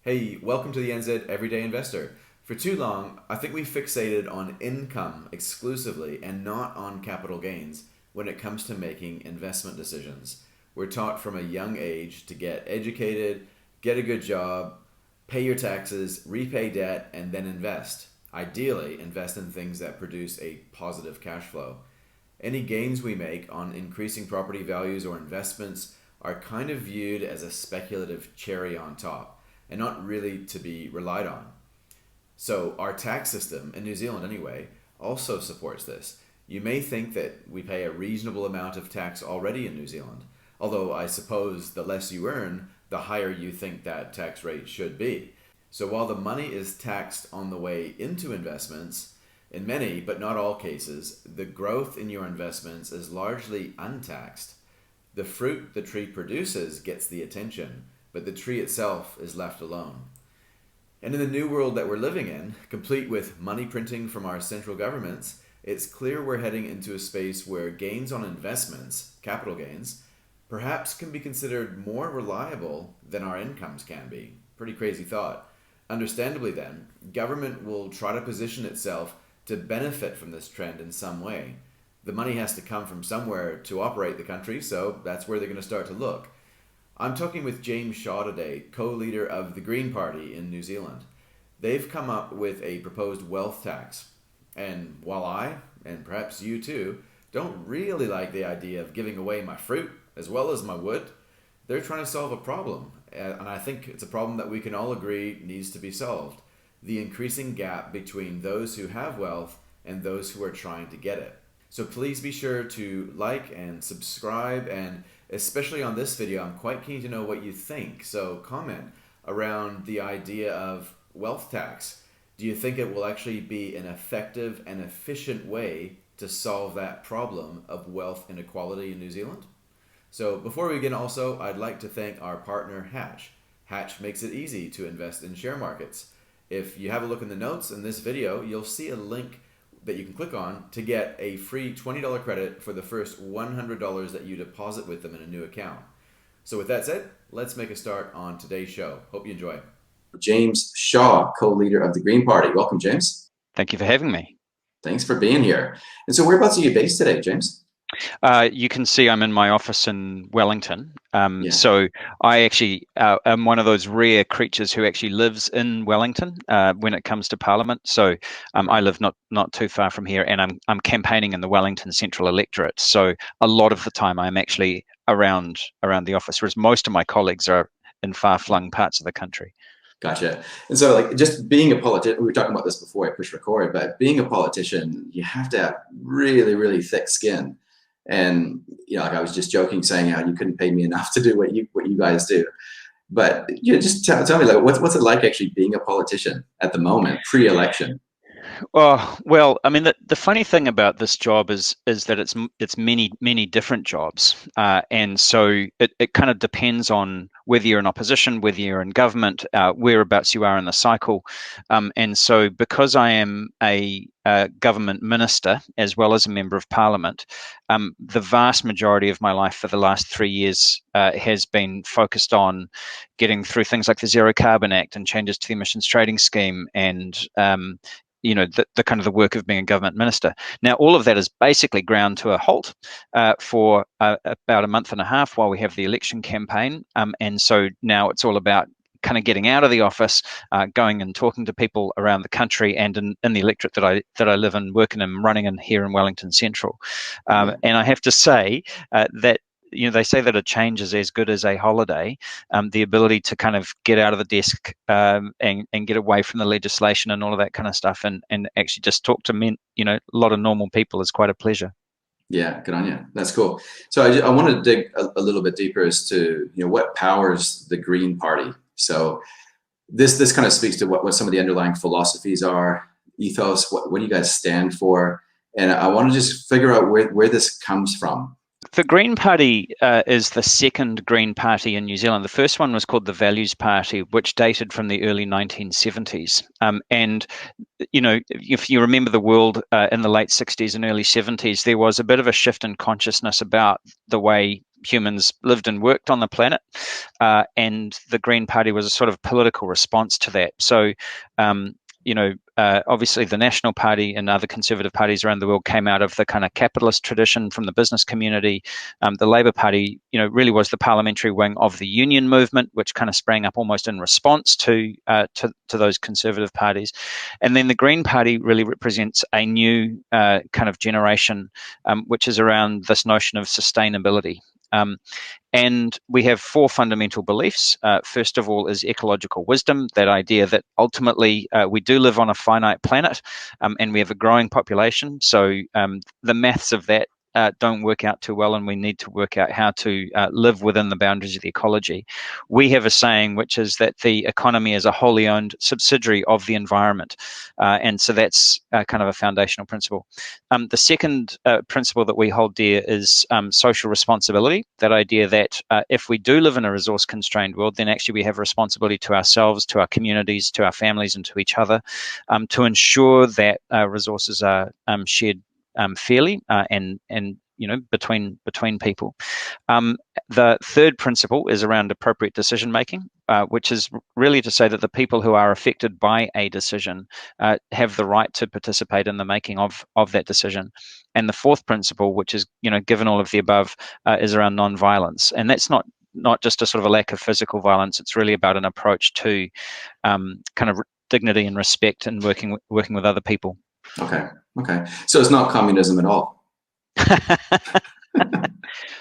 Hey, welcome to the NZ Everyday Investor. For too long, I think we fixated on income exclusively and not on capital gains when it comes to making investment decisions. We're taught from a young age to get educated, get a good job, pay your taxes, repay debt, and then invest. Ideally, invest in things that produce a positive cash flow. Any gains we make on increasing property values or investments are kind of viewed as a speculative cherry on top and not really to be relied on. So, our tax system, in New Zealand anyway, also supports this. You may think that we pay a reasonable amount of tax already in New Zealand, although I suppose the less you earn, the higher you think that tax rate should be. So, while the money is taxed on the way into investments, in many, but not all cases, the growth in your investments is largely untaxed. The fruit the tree produces gets the attention, but the tree itself is left alone. And in the new world that we're living in, complete with money printing from our central governments, it's clear we're heading into a space where gains on investments, capital gains, perhaps can be considered more reliable than our incomes can be. Pretty crazy thought. Understandably, then, government will try to position itself to benefit from this trend in some way. The money has to come from somewhere to operate the country, so that's where they're going to start to look. I'm talking with James Shaw today, co-leader of the Green Party in New Zealand. They've come up with a proposed wealth tax. And while I, and perhaps you too, don't really like the idea of giving away my fruit as well as my wood, they're trying to solve a problem. And I think it's a problem that we can all agree needs to be solved. The increasing gap between those who have wealth and those who are trying to get it. So please be sure to like and subscribe, and especially on this video, I'm quite keen to know what you think. So comment around the idea of wealth tax. Do you think it will actually be an effective and efficient way to solve that problem of wealth inequality in New Zealand? So before we begin also, I'd like to thank our partner Hatch. Hatch makes it easy to invest in share markets. If you have a look in the notes in this video, you'll see a link that you can click on to get a free $20 credit for the first $100 that you deposit with them in a new account. So with that said, let's make a start on today's show. Hope you enjoy. James Shaw, co-leader of the Green Party. Welcome, James. Thank you for having me. Thanks for being here. And so whereabouts are you based today, James? You can see I'm in my office in Wellington. Yeah. So I actually am one of those rare creatures who actually lives in Wellington when it comes to Parliament. So I live not too far from here, and I'm campaigning in the Wellington Central electorate. So a lot of the time I'm actually around the office, whereas most of my colleagues are in far-flung parts of the country. Gotcha. And so, like, just being a politician, we were talking about this before I pushed record, but being a politician, you have to have really, really thick skin. And, like I was just joking saying how you couldn't pay me enough to do what you guys do. But just tell me, like, what's it like actually being a politician at the moment, pre-election? Oh, well, I mean, the funny thing about this job is that it's many different jobs, and so it kind of depends on whether you're in opposition, whether you're in government, whereabouts you are in the cycle, and so because I am a government minister as well as a member of parliament, the vast majority of my life for the last 3 years has been focused on getting through things like the Zero Carbon Act and changes to the emissions trading scheme and the kind of the work of being a government minister. Now, all of that is basically ground to a halt for about a month and a half while we have the election campaign. And so now it's all about kind of getting out of the office, going and talking to people around the country and in the electorate that I live in, working and running in here in Wellington Central. And I have to say that they say that a change is as good as a holiday. The ability to kind of get out of the desk and get away from the legislation and all of that kind of stuff, and actually just talk to a lot of normal people is quite a pleasure. Yeah, good on you. That's cool. So I want to dig a little bit deeper as to what powers the Green Party. So this kind of speaks to what some of the underlying philosophies are, ethos. What do you guys stand for? And I want to just figure out where this comes from. The Green Party is the second Green Party in New Zealand. The first one was called the Values Party, which dated from the early 1970s. And if you remember the world in the late 60s and early 70s, there was a bit of a shift in consciousness about the way humans lived and worked on the planet, and the Green Party was a sort of political response to that. So, obviously the National Party and other conservative parties around the world came out of the kind of capitalist tradition from the business community. The Labour Party, really was the parliamentary wing of the union movement, which kind of sprang up almost in response to those conservative parties. And then the Green Party really represents a new kind of generation, which is around this notion of sustainability. And we have four fundamental beliefs. First of all is ecological wisdom, that idea that ultimately we do live on a finite planet, and we have a growing population. So the maths of that don't work out too well, and we need to work out how to live within the boundaries of the ecology. We have a saying which is that the economy is a wholly owned subsidiary of the environment, and so that's kind of a foundational principle. The second principle that we hold dear is social responsibility, that idea that if we do live in a resource-constrained world, then actually we have a responsibility to ourselves, to our communities, to our families, and to each other, to ensure that resources are shared fairly and between people. The third principle is around appropriate decision making, which is really to say that the people who are affected by a decision have the right to participate in the making of that decision. And the fourth principle, which is given all of the above, is around non-violence, and that's not just a sort of a lack of physical violence. It's really about an approach to kind of dignity and respect and working with other people. Okay. So it's not communism at all.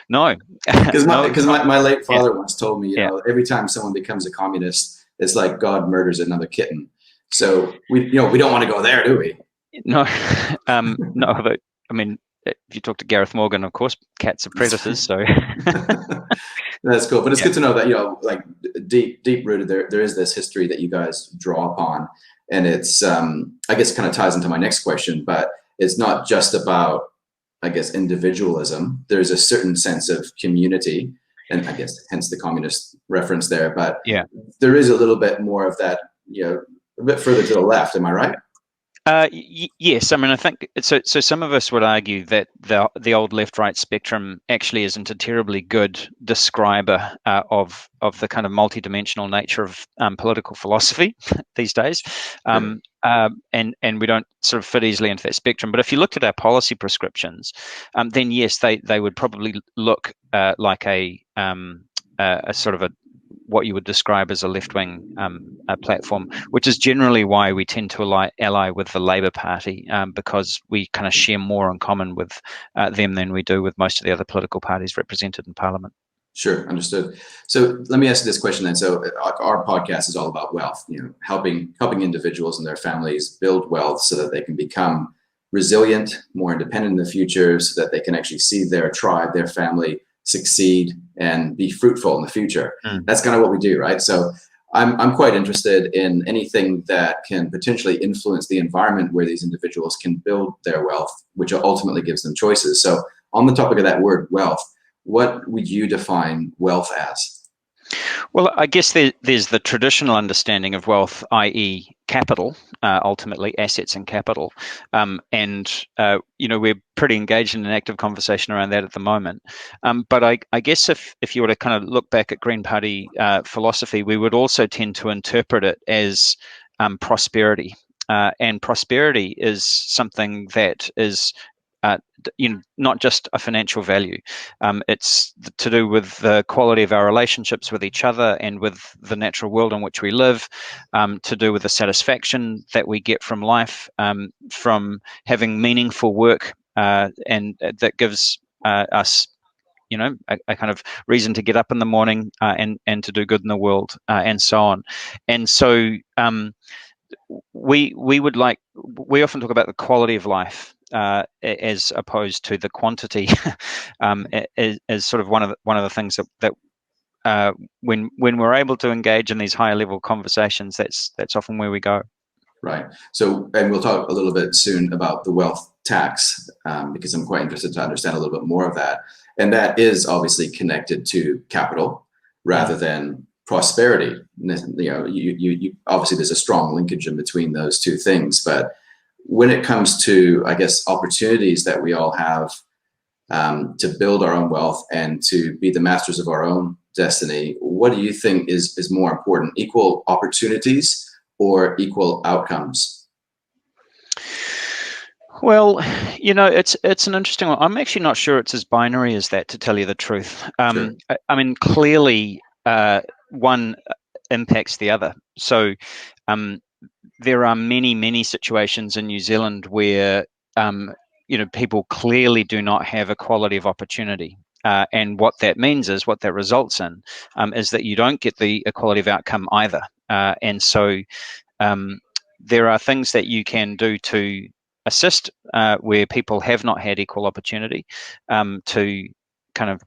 No. Because my late father once told me, every time someone becomes a communist, it's like God murders another kitten. So we don't want to go there, do we? No. No. But I mean, if you talk to Gareth Morgan, of course, cats are predators. So that's cool. But it's good to know that like deep rooted there is this history that you guys draw upon, and it's I guess it kind of ties into my next question, but it's not just about, I guess, individualism. There's a certain sense of community, and I guess hence the communist reference there. But there is a little bit more of that, a bit further to the left. Am I right? Yes, I mean, I think so. So some of us would argue that the old left-right spectrum actually isn't a terribly good describer of the kind of multidimensional nature of political philosophy these days, and we don't sort of fit easily into that spectrum. But if you looked at our policy prescriptions, then yes, they would probably look like a sort of what you would describe as a left-wing platform, which is generally why we tend to ally with the Labour Party, because we kind of share more in common with them than we do with most of the other political parties represented in Parliament. Sure, understood. So let me ask you this question then. So our podcast is all about wealth, helping individuals and their families build wealth so that they can become resilient, more independent in the future, so that they can actually see their tribe, their family succeed and be fruitful in the future. That's kind of what we do, right? So I'm quite interested in anything that can potentially influence the environment where these individuals can build their wealth, which ultimately gives them choices. So on the topic of that word wealth, what would you define wealth as? Well, I guess there's the traditional understanding of wealth, i.e. capital, ultimately assets and capital. We're pretty engaged in an active conversation around that at the moment. But I guess if you were to kind of look back at Green Party philosophy, we would also tend to interpret it as prosperity. And prosperity is something that is not just a financial value. It's to do with the quality of our relationships with each other and with the natural world in which we live, to do with the satisfaction that we get from life, from having meaningful work, and that gives us a kind of reason to get up in the morning and to do good in the world, and so on. And so we often talk about the quality of life, as opposed to the quantity, as sort of one of the things that when we're able to engage in these higher level conversations, that's often where we go. Right. So, and we'll talk a little bit soon about the wealth tax, because I'm quite interested to understand a little bit more of that. And that is obviously connected to capital rather than prosperity. You obviously there's a strong linkage in between those two things. But when it comes to, I guess, opportunities that we all have to build our own wealth and to be the masters of our own destiny, what do you think is more important, equal opportunities or equal outcomes? Well, it's an interesting one. I'm actually not sure it's as binary as that, to tell you the truth. Sure. I mean, clearly, one impacts the other. So, um, there are many, many situations in New Zealand where, people clearly do not have equality of opportunity. And what that means is, what that results in, is that you don't get the equality of outcome either. And so, um, there are things that you can do to assist where people have not had equal opportunity, to kind of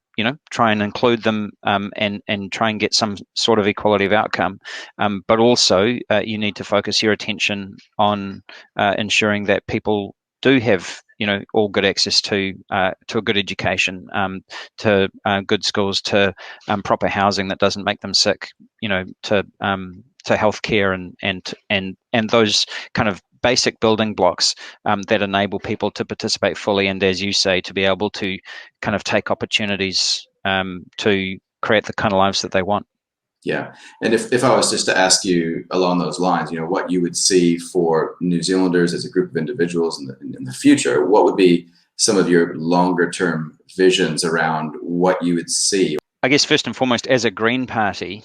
try and include them, and try and get some sort of equality of outcome. But also, you need to focus your attention on ensuring that people do have all good access to a good education, to good schools, to proper housing that doesn't make them sick, to healthcare, and those kind of basic building blocks that enable people to participate fully, and, as you say, to be able to kind of take opportunities to create the kind of lives that they want. Yeah. And if I was just to ask you along those lines, what you would see for New Zealanders as a group of individuals in the future, what would be some of your longer term visions around what you would see? I guess first and foremost, as a Green Party,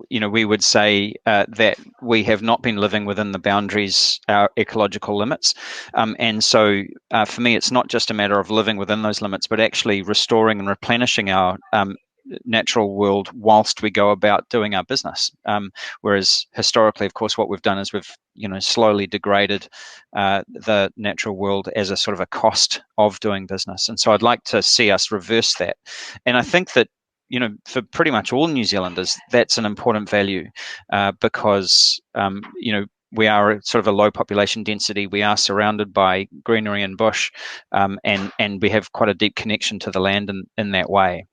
we would say that we have not been living within the boundaries, our ecological limits, and so for me, it's not just a matter of living within those limits, but actually restoring and replenishing our natural world whilst we go about doing our business. Whereas historically, of course, what we've done is we've slowly degraded the natural world as a sort of a cost of doing business, and so I'd like to see us reverse that. And I think that for pretty much all New Zealanders, that's an important value, because we are sort of a low population density. We are surrounded by greenery and bush, and we have quite a deep connection to the land in that way.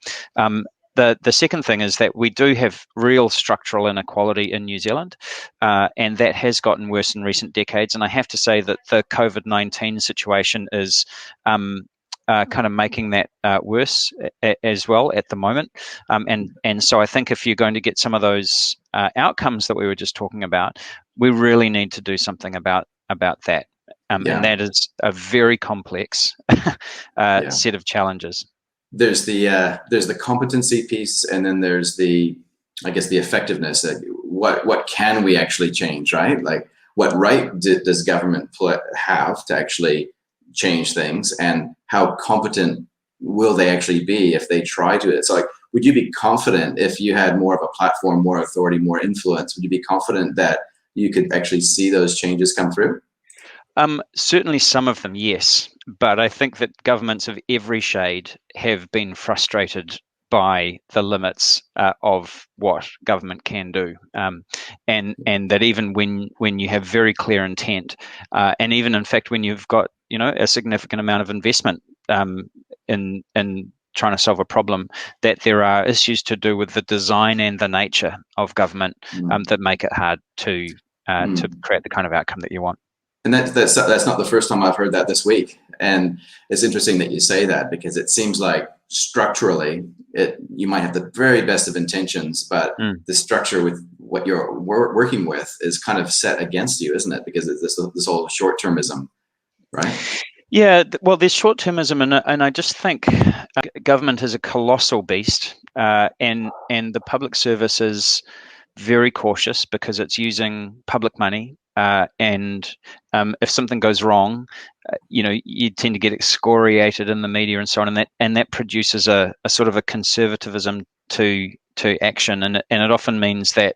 The second thing is that we do have real structural inequality in New Zealand, and that has gotten worse in recent decades. And I have to say that the COVID-19 situation is kind of making that worse as well at the moment. And so I think if you're going to get some of those outcomes that we were just talking about, we really need to do something about that. And Yeah. that is a very complex Yeah. set of challenges. There's the competency piece, and then there's I guess the effectiveness. What can we actually change, right? Like, what right does government have to actually change things, and how competent will they actually be if they try to? It's like, would you be confident if you had more of a platform, more authority, more influence? Would you be confident that you could actually see those changes come through? Certainly some of them, yes. But I think that governments of every shade have been frustrated by the limits of what government can do, and that even when you have very clear intent, and even in fact when you've got a significant amount of investment in trying to solve a problem, that there are issues to do with the design and the nature of government that make it hard to Mm. create the kind of outcome that you want. And that's not the first time I've heard that this week. And it's interesting that you say that, because it seems like structurally, you might have the very best of intentions, but the structure with what you're working with is kind of set against you, isn't it? Because it's this whole short-termism, right? Yeah, well, there's short-termism, and I just think government is a colossal beast, and the public service is very cautious because it's using public money, and if something goes wrong, you tend to get excoriated in the media and so on, and that produces a sort of a conservatism to action, and it often means that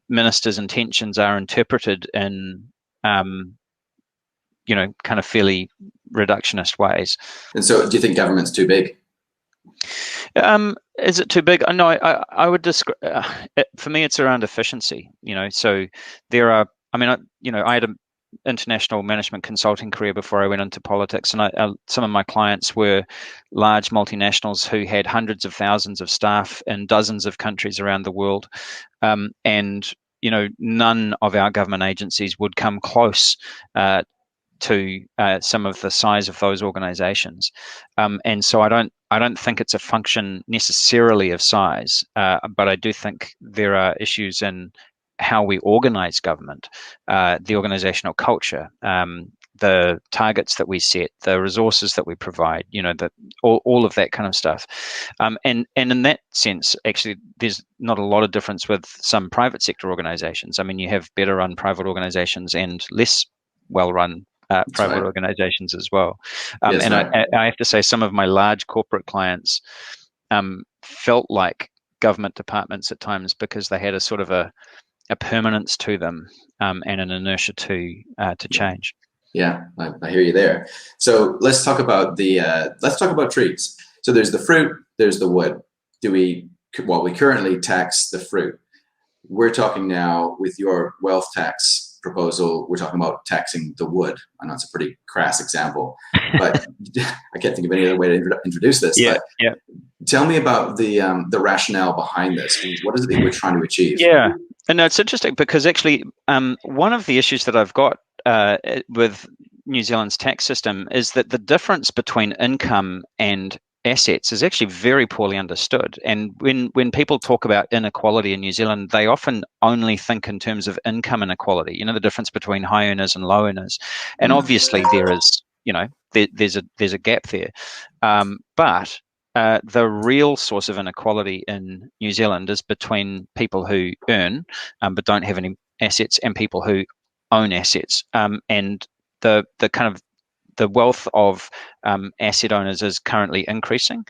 ministers' intentions are interpreted in kind of fairly reductionist ways. And so, do you think government's too big? Is it too big? No, I would describe. For me, it's around efficiency. So there are. I mean, I had an international management consulting career before I went into politics, and some of my clients were large multinationals who had hundreds of thousands of staff in dozens of countries around the world, and none of our government agencies would come close to some of the size of those organizations. And so I don't think it's a function necessarily of size, but I do think there are issues in how we organize government, the organizational culture, the targets that we set, the resources that we provide, all of that kind of stuff. And in that sense, actually, there's not a lot of difference with some private sector organizations. I mean, you have better run private organizations and less well run private organizations as well. And I have to say, some of my large corporate clients felt like government departments at times because they had a sort of a permanence to them, and an inertia to change. Yeah, I hear you there. So let's talk about trees. So there's the fruit, there's the wood. We currently tax the fruit. We're talking now with your wealth tax proposal, we're talking about taxing the wood. I know it's a pretty crass example, but I can't think of any other way to introduce this. Yeah, but tell me about the rationale behind this. What is it that we're trying to achieve? Yeah, and no, it's interesting because actually, one of the issues that I've got with New Zealand's tax system is that the difference between income and assets is actually very poorly understood. And when people talk about inequality in New Zealand, they often only think in terms of income inequality. The difference between high earners and low earners, and obviously there is, there's a gap there, but the real source of inequality in New Zealand is between people who earn but don't have any assets and people who own assets. And the kind of the wealth of asset owners is currently increasing,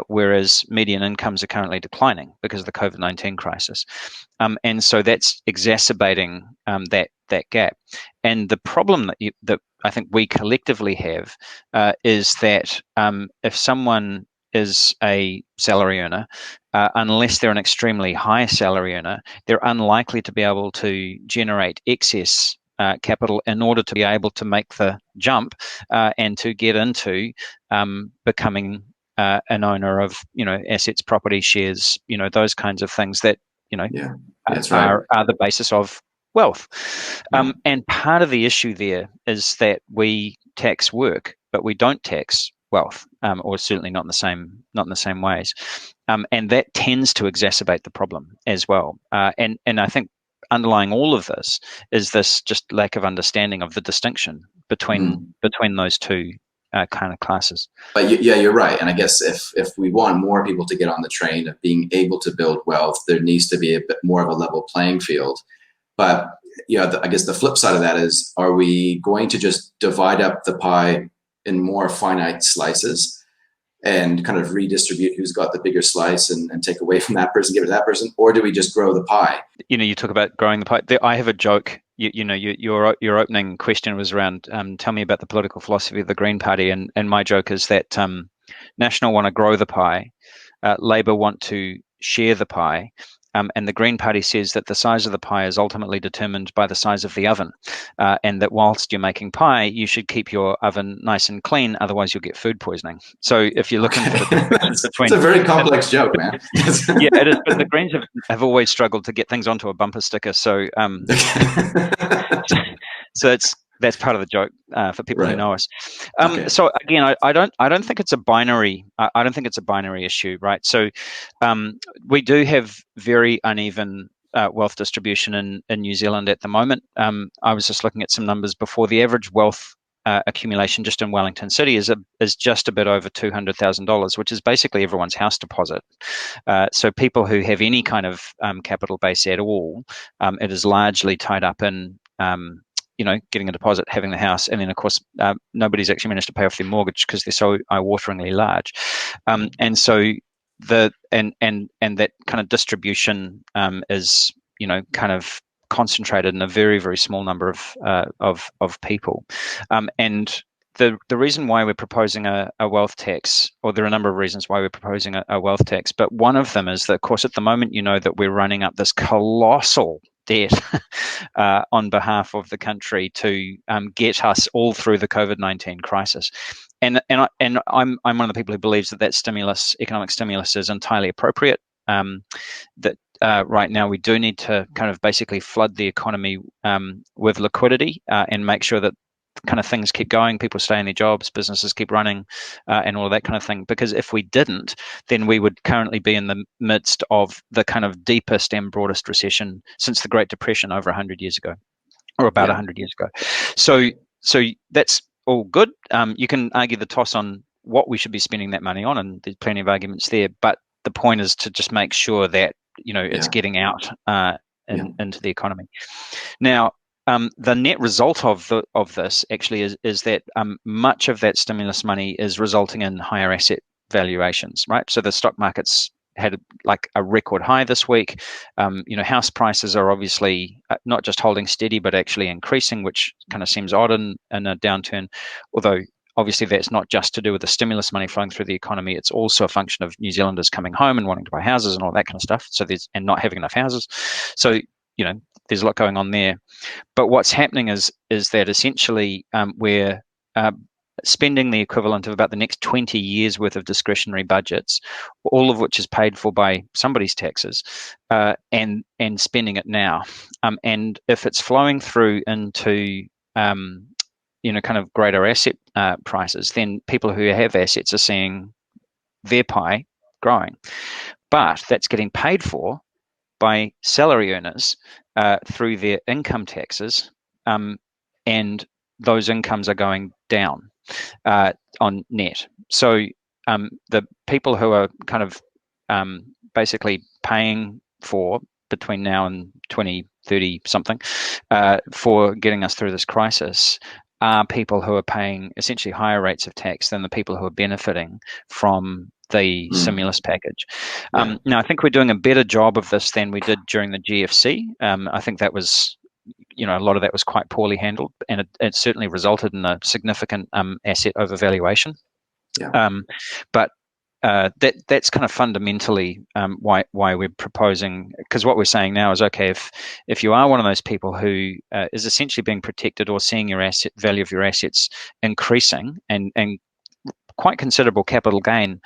whereas median incomes are currently declining because of the COVID-19 crisis. And so that's exacerbating that gap. And the problem that I think we collectively have is that if someone is a salary earner, unless they're an extremely high salary earner, they're unlikely to be able to generate excess capital in order to be able to make the jump and to get into becoming an owner of assets, property, shares, those kinds of things that are the basis of wealth. And part of the issue there is that we tax work, but we don't tax wealth, or certainly not in the same ways, and that tends to exacerbate the problem as well. And I think underlying all of this is this just lack of understanding of the distinction between those two kind of classes. But you're right. And I guess if we want more people to get on the train of being able to build wealth, there needs to be a bit more of a level playing field. But I guess the flip side of that is, are we going to just divide up the pie in more finite slices and kind of redistribute who's got the bigger slice and take away from that person, give it to that person? Or do we just grow the pie? You talk about growing the pie. I have a joke. Your opening question was around, tell me about the political philosophy of the Green Party. And my joke is that National want to grow the pie, Labour want to share the pie, and the Green Party says that the size of the pie is ultimately determined by the size of the oven, and that whilst you're making pie, you should keep your oven nice and clean, otherwise you'll get food poisoning. So if you're looking for the difference between... It's a very complex joke, man. Yeah, it is, but the Greens have always struggled to get things onto a bumper sticker, so that's part of the joke for people who know us. So again, I don't think it's a binary. I don't think it's a binary issue, right? So we do have very uneven wealth distribution in New Zealand at the moment. I was just looking at some numbers before. The average wealth accumulation just in Wellington City is just a bit over $200,000, which is basically everyone's house deposit. So people who have any kind of capital base at all, it is largely tied up in getting a deposit, having the house, and then of course nobody's actually managed to pay off their mortgage because they're so eye-wateringly large. And so that kind of distribution is kind of concentrated in a very, very small number of people. And the reason why we're proposing a wealth tax, or there are a number of reasons why we're proposing a wealth tax, but one of them is that, of course, at the moment, that we're running up this colossal debt on behalf of the country to get us all through the COVID-19 crisis. And I'm one of the people who believes that economic stimulus is entirely appropriate. That right now we do need to kind of basically flood the economy with liquidity and make sure that kind of things keep going, people stay in their jobs, businesses keep running, and all of that kind of thing. Because if we didn't, then we would currently be in the midst of the kind of deepest and broadest recession since the Great Depression over 100 years ago, or about 100 years ago. So that's all good. You can argue the toss on what we should be spending that money on, and there's plenty of arguments there. But the point is to just make sure that it's getting out into the economy. Now, the net result of this actually is that much of that stimulus money is resulting in higher asset valuations, right? So the stock market's had like a record high this week. House prices are obviously not just holding steady, but actually increasing, which kind of seems odd in a downturn. Although obviously that's not just to do with the stimulus money flowing through the economy. It's also a function of New Zealanders coming home and wanting to buy houses and all that kind of stuff. So and not having enough houses. So there's a lot going on there. But what's happening is that essentially we're spending the equivalent of about the next 20 years worth of discretionary budgets, all of which is paid for by somebody's taxes, and spending it now. And if it's flowing through into kind of greater asset prices, then people who have assets are seeing their pie growing. But that's getting paid for by salary earners through their income taxes, and those incomes are going down on net. So the people who are kind of basically paying for between now and 2030 something for getting us through this crisis are people who are paying essentially higher rates of tax than the people who are benefiting from the stimulus package. Now, I think we're doing a better job of this than we did during the GFC. I think that was, a lot of that was quite poorly handled, and it certainly resulted in a significant asset overvaluation. But that's kind of fundamentally why we're proposing, because what we're saying now is, okay, if you are one of those people who is essentially being protected or seeing your value of your assets increasing and quite considerable capital gain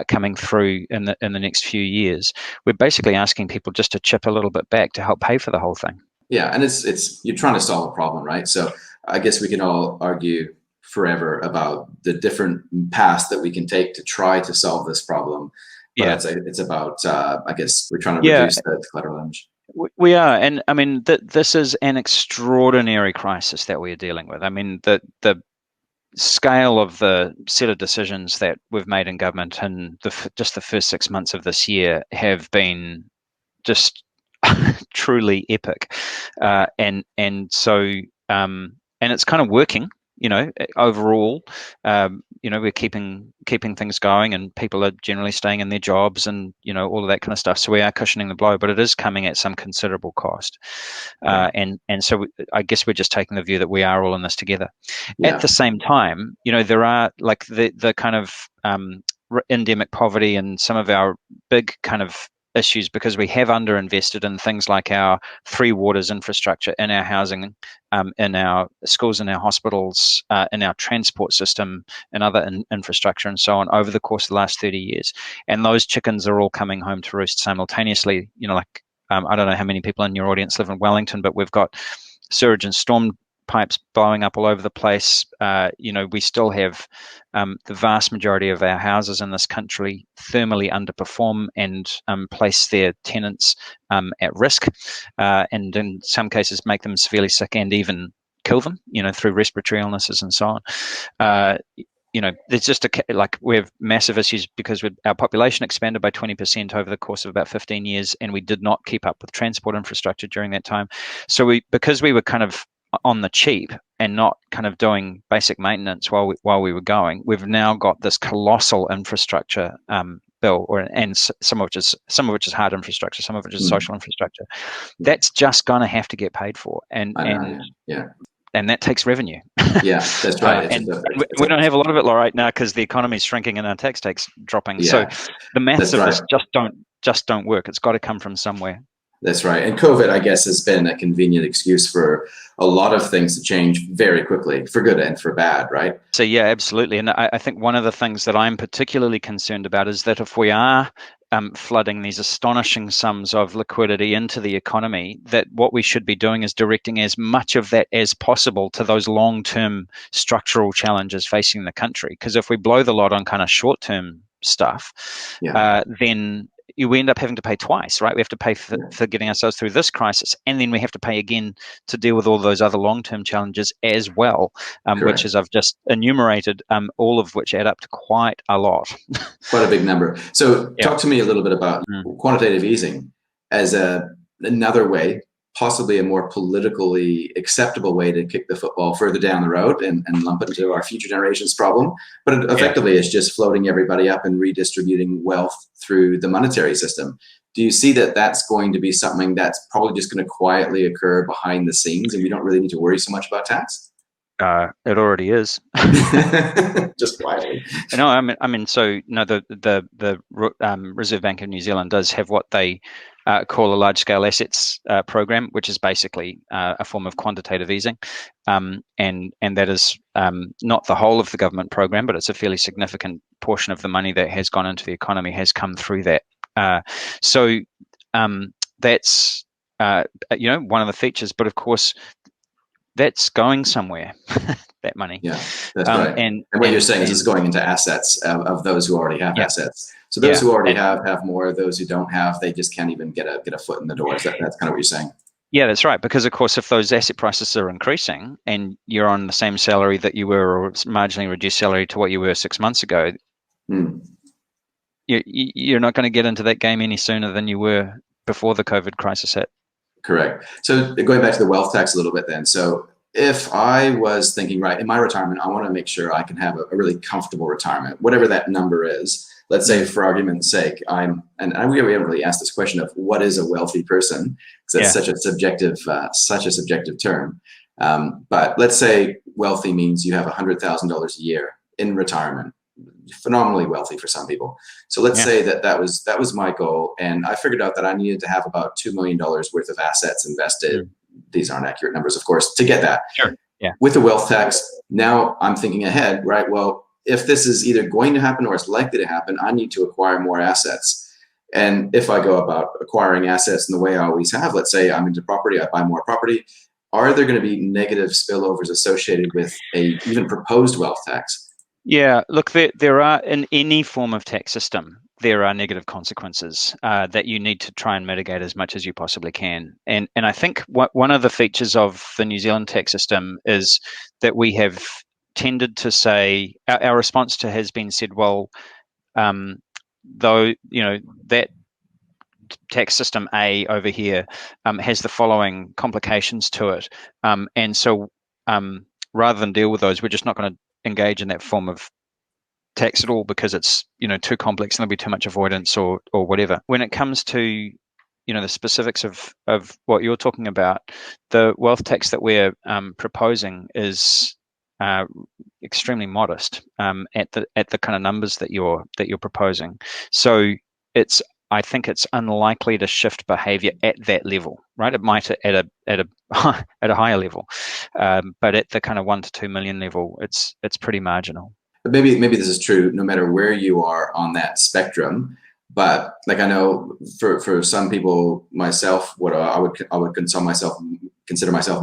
coming through in the next few years, we're basically asking people just to chip a little bit back to help pay for the whole thing. Yeah, and it's you're trying to solve a problem, right? So I guess we can all argue forever about the different paths that we can take to try to solve this problem. But it's about, I guess, we're trying to reduce the collateral damage. We are, and I mean this is an extraordinary crisis that we are dealing with. I mean the scale of the set of decisions that we've made in government in just the first 6 months of this year have been just truly epic, and so and it's kind of working. Overall, we're keeping things going, and people are generally staying in their jobs, and all of that kind of stuff. So we are cushioning the blow, but it is coming at some considerable cost. And so I guess we're just taking the view that we are all in this together. At the same time, there are like the kind of endemic poverty and some of our big kind of issues, because we have underinvested in things like our three waters infrastructure, in our housing, in our schools, in our hospitals, in our transport system, and other infrastructure, and so on, over the course of the last 30 years. And those chickens are all coming home to roost simultaneously. I don't know how many people in your audience live in Wellington, but we've got sewage and storm pipes blowing up all over the place. We still have the vast majority of our houses in this country thermally underperform and place their tenants at risk, and in some cases make them severely sick and even kill them, through respiratory illnesses and so on. There's just we have massive issues because our population expanded by 20% over the course of about 15 years, and we did not keep up with transport infrastructure during that time. So because we were kind of on the cheap and not kind of doing basic maintenance while we were going, we've now got this colossal infrastructure bill, and some of which is hard infrastructure, some of which is social infrastructure. That's just going to have to get paid for, and that takes revenue. Yeah, that's right. And we don't have a lot of it right now because the economy is shrinking and our tax takes dropping. So the maths of this just don't work. It's got to come from somewhere. That's right. And COVID, I guess, has been a convenient excuse for a lot of things to change very quickly, for good and for bad, right? So, yeah, absolutely. And I think one of the things that I'm particularly concerned about is that if we are flooding these astonishing sums of liquidity into the economy, that what we should be doing is directing as much of that as possible to those long-term structural challenges facing the country. Because if we blow the lot on kind of short-term stuff, then we end up having to pay twice, right? We have to pay for getting ourselves through this crisis, and then we have to pay again to deal with all those other long-term challenges as well, which, as I've just enumerated, all of which add up to quite a lot. Quite a big number. So talk to me a little bit about quantitative easing as another way, possibly a more politically acceptable way to kick the football further down the road and lump it into our future generations problem. But effectively, it's just floating everybody up and redistributing wealth through the monetary system. Do you see that that's going to be something that's probably just going to quietly occur behind the scenes, and we don't really need to worry so much about tax? It already is. Just quietly. No, I mean, so no, the Reserve Bank of New Zealand does have what they call a large-scale assets program, which is basically a form of quantitative easing, and that is not the whole of the government program, but it's a fairly significant portion of the money that has gone into the economy has come through that. So that's one of the features, but of course, that's going somewhere. That money. Yeah, that's right. And what you're saying is it's going into assets of those who already have assets. So those who already have more. Those who don't have, they just can't even get a foot in the door. That's kind of what you're saying. Yeah, that's right. Because of course, if those asset prices are increasing and you're on the same salary that you were, or marginally reduced salary to what you were 6 months ago, you're not going to get into that game any sooner than you were before the COVID crisis hit. Correct. So going back to the wealth tax a little bit then. So if I was thinking, right, in my retirement, I want to make sure I can have a really comfortable retirement, whatever that number is. Let's say, for argument's sake, we haven't really asked this question of what is a wealthy person, because that's such a subjective term. But let's say wealthy means you have $100,000 a year in retirement. Phenomenally wealthy for some people. So let's say that was my goal, and I figured out that I needed to have about $2 million worth of assets invested. These aren't accurate numbers, of course, to get that. Sure. Yeah. With the wealth tax, now I'm thinking ahead, right? Well, if this is either going to happen or it's likely to happen, I need to acquire more assets. And if I go about acquiring assets in the way I always have, let's say I'm into property, I buy more property, are there going to be negative spillovers associated with a even proposed wealth tax? Yeah, look, there are, in any form of tax system, there are negative consequences that you need to try and mitigate as much as you possibly can. And I think one of the features of the New Zealand tax system is that we have tended to say, our response to has been said, well, though, that tax system A over here has the following complications to it. And so rather than deal with those, we're just not going to engage in that form of tax at all because it's too complex and there'll be too much avoidance or whatever. When it comes to the specifics of what you're talking about, the wealth tax that we're proposing is extremely modest at the kind of numbers that you're proposing. So I think it's unlikely to shift behavior at that level, right? It might at a higher level, but at the kind of 1 to 2 million level, it's pretty marginal. But maybe this is true no matter where you are on that spectrum. But like I know for some people, myself, I would consider myself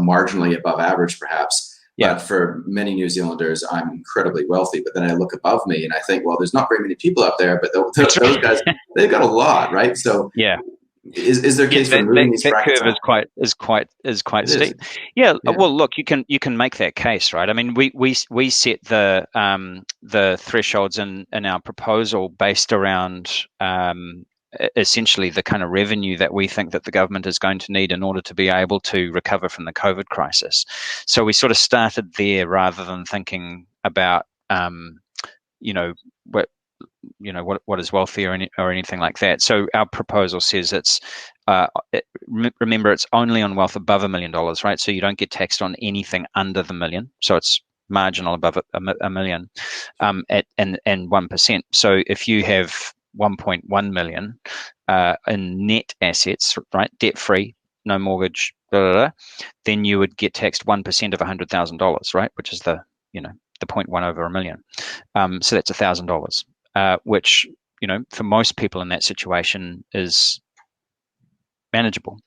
marginally above average, perhaps. Yeah. But for many New Zealanders, I'm incredibly wealthy. But then I look above me and I think, well, there's not very many people out there, but those guys, they've got a lot, right? So yeah. Is there a case for moving these brackets? That curve is quite steep. Yeah. Well, look, you can make that case, right? I mean, we set the thresholds in our proposal based around essentially the kind of revenue that we think that the government is going to need in order to be able to recover from the COVID crisis. So we sort of started there rather than thinking about what is wealthy or anything like that. So our proposal says remember, it's only on wealth above $1 million, right? So you don't get taxed on anything under the million. So it's marginal above a million and 1%. So if you have 1.1 million in net assets, right, debt free, no mortgage, then you would get taxed 1% of $100,000, right, which is the 0.1 over a million. So that's $1,000. Which for most people in that situation is manageable.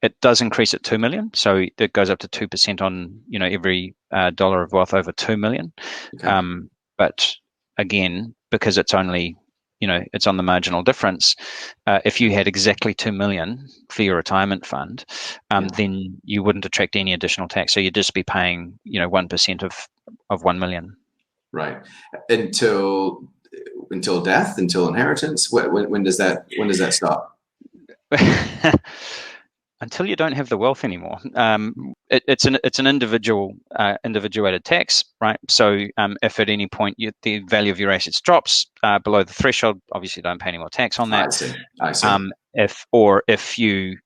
It does increase at 2 million, so it goes up to 2% on every dollar of wealth over 2 million. Okay. But again, because it's only it's on the marginal difference. If you had exactly 2 million for your retirement fund, then you wouldn't attract any additional tax. So you'd just be paying 1% of 1 million. Right. Until death, until inheritance. When does that stop? Until you don't have the wealth anymore. It's an individuated tax, right? So if at any point the value of your assets drops below the threshold, obviously don't pay any more tax on that. I see. If you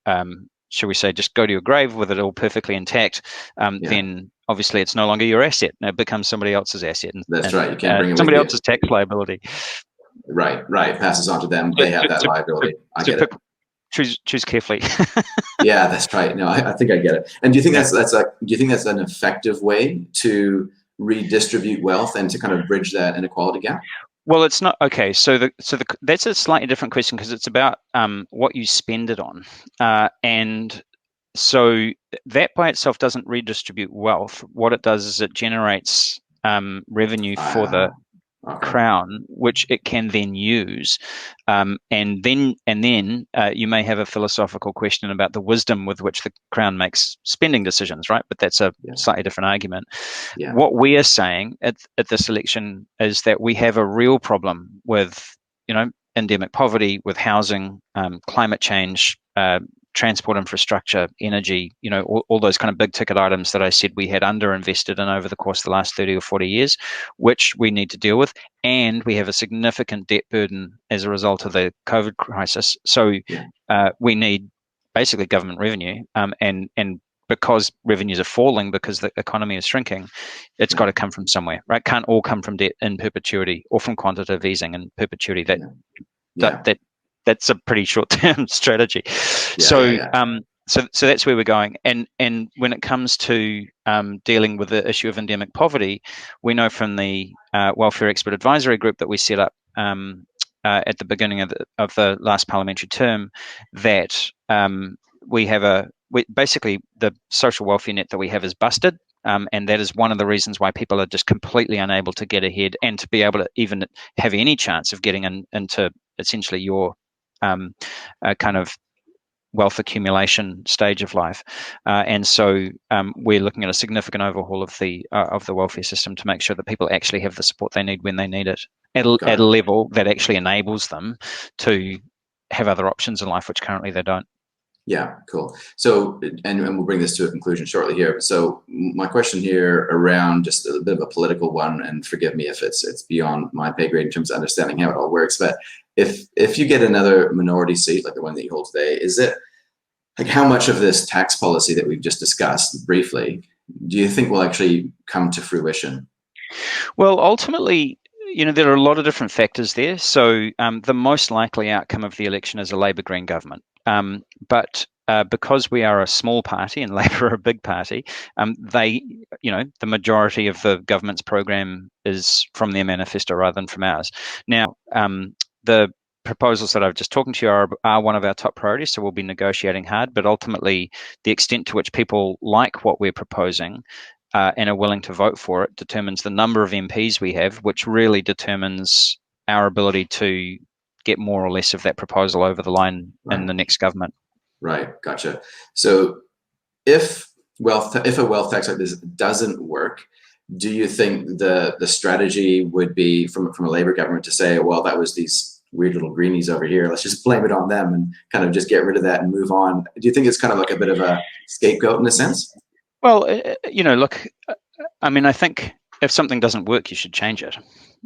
shall we say just go to your grave with it all perfectly intact, then obviously it's no longer your asset. It becomes somebody else's asset. That's right. You can't bring it somebody with else's tax liability. Right. Passes on to them. They have that liability. I get it. Choose carefully. Yeah, that's right. No, I think I get it. And do you think do you think that's an effective way to redistribute wealth and to kind of bridge that inequality gap? Well, it's not. Okay, so that's a slightly different question, because it's about what you spend it on, and so that by itself doesn't redistribute wealth. What it does is it generates revenue for the Crown, which it can then use, and then you may have a philosophical question about the wisdom with which the Crown makes spending decisions, right? But that's a slightly different argument. What we are saying at this election is that we have a real problem with endemic poverty, with housing, climate change, transport infrastructure, energy, all those kind of big ticket items that I said we had underinvested in over the course of the last 30 or 40 years, which we need to deal with. And we have a significant debt burden as a result of the COVID crisis. So we need basically government revenue, and because revenues are falling because the economy is shrinking, it's got to come from somewhere, right? It can't all come from debt in perpetuity or from quantitative easing in perpetuity. That's a pretty short-term strategy. So that's where we're going. And when it comes to dealing with the issue of endemic poverty, we know from the Welfare Expert Advisory Group that we set up at the beginning of the last parliamentary term that basically the social welfare net that we have is busted. And that is one of the reasons why people are just completely unable to get ahead and to be able to even have any chance of getting into essentially your kind of wealth accumulation stage of life. And so we're looking at a significant overhaul of the welfare system to make sure that people actually have the support they need when they need it at a level that actually enables them to have other options in life, which currently they don't. Yeah, cool. So, and we'll bring this to a conclusion shortly here. So my question here around just a bit of a political one, and forgive me if it's beyond my pay grade in terms of understanding how it all works, but if you get another minority seat like the one that you hold today, is it like how much of this tax policy that we've just discussed briefly do you think will actually come to fruition? Well, ultimately, there are a lot of different factors there. So the most likely outcome of the election is a Labour Green government. But because we are a small party and Labour are a big party, the majority of the government's program is from their manifesto rather than from ours. Now, the proposals that I've just talking to you are one of our top priorities, so we'll be negotiating hard. But ultimately, the extent to which people like what we're proposing and are willing to vote for it determines the number of MPs we have, which really determines our ability to get more or less of that proposal over the line in the next government. Right, gotcha. So if a wealth tax like this doesn't work, do you think the strategy would be from a Labour government to say, well, that was these weird little greenies over here, let's just blame it on them and kind of just get rid of that and move on? Do you think it's kind of like a bit of a scapegoat in a sense? Well, look, I mean, I think if something doesn't work, you should change it,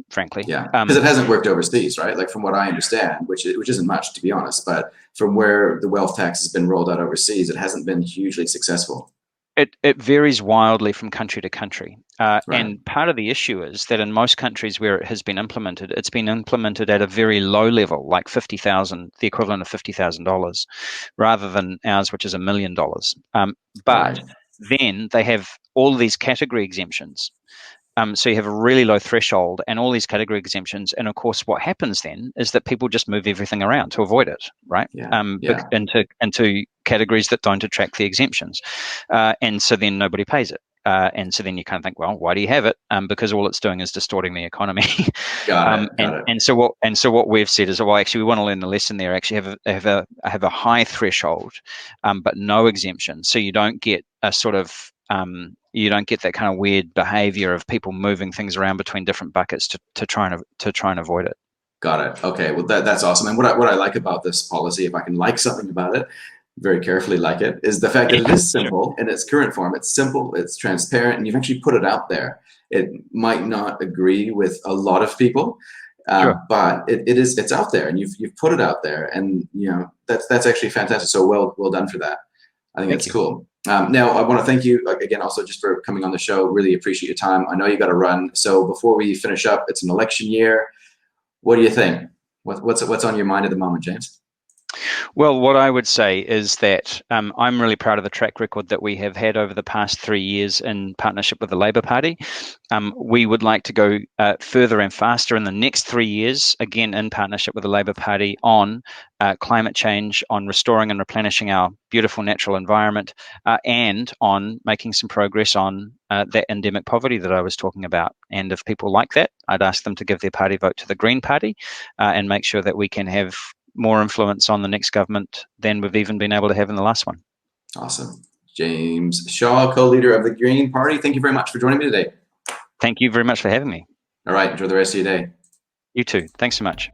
frankly. Yeah, because it hasn't worked overseas, right? Like from what I understand, which isn't much, to be honest, but from where the wealth tax has been rolled out overseas, it hasn't been hugely successful. It varies wildly from country to country. And part of the issue is that in most countries where it has been implemented, it's been implemented at a very low level, like $50,000, the equivalent of $50,000, rather than ours, which is $1 million. But then they have all these category exemptions. So you have a really low threshold and all these category exemptions. And of course, what happens then is that people just move everything around to avoid it, right? Into categories that don't attract the exemptions. And so then nobody pays it. And so then you kind of think, well, why do you have it? Because all it's doing is distorting the economy. Got it. And so what we've said is, well, actually, we want to learn the lesson there. Actually, have a high threshold, but no exemption. So you don't get a sort of you don't get that kind of weird behavior of people moving things around between different buckets to try and avoid it. Got it. Okay. Well, that's awesome. And what I like about this policy, if I can like something about it, very carefully like it, is the fact that it is simple in its current form. It's simple, it's transparent, and you've actually put it out there. It might not agree with a lot of people, but it's out there, and you've put it out there, and that's actually fantastic. So well done for that. I think that's cool. Now, I want to thank you again also just for coming on the show. Really appreciate your time. I know you got to run. So before we finish up, it's an election year. What do you think? What's on your mind at the moment, James? Well, what I would say is that I'm really proud of the track record that we have had over the past 3 years in partnership with the Labour Party. We would like to go further and faster in the next 3 years, again in partnership with the Labour Party, on climate change, on restoring and replenishing our beautiful natural environment, and on making some progress on that endemic poverty that I was talking about. And if people like that, I'd ask them to give their party vote to the Green Party and make sure that we can have more influence on the next government than we've even been able to have in the last one. Awesome. James Shaw, co-leader of the Green Party. Thank you very much for joining me today. Thank you very much for having me. All right. Enjoy the rest of your day. You too. Thanks so much.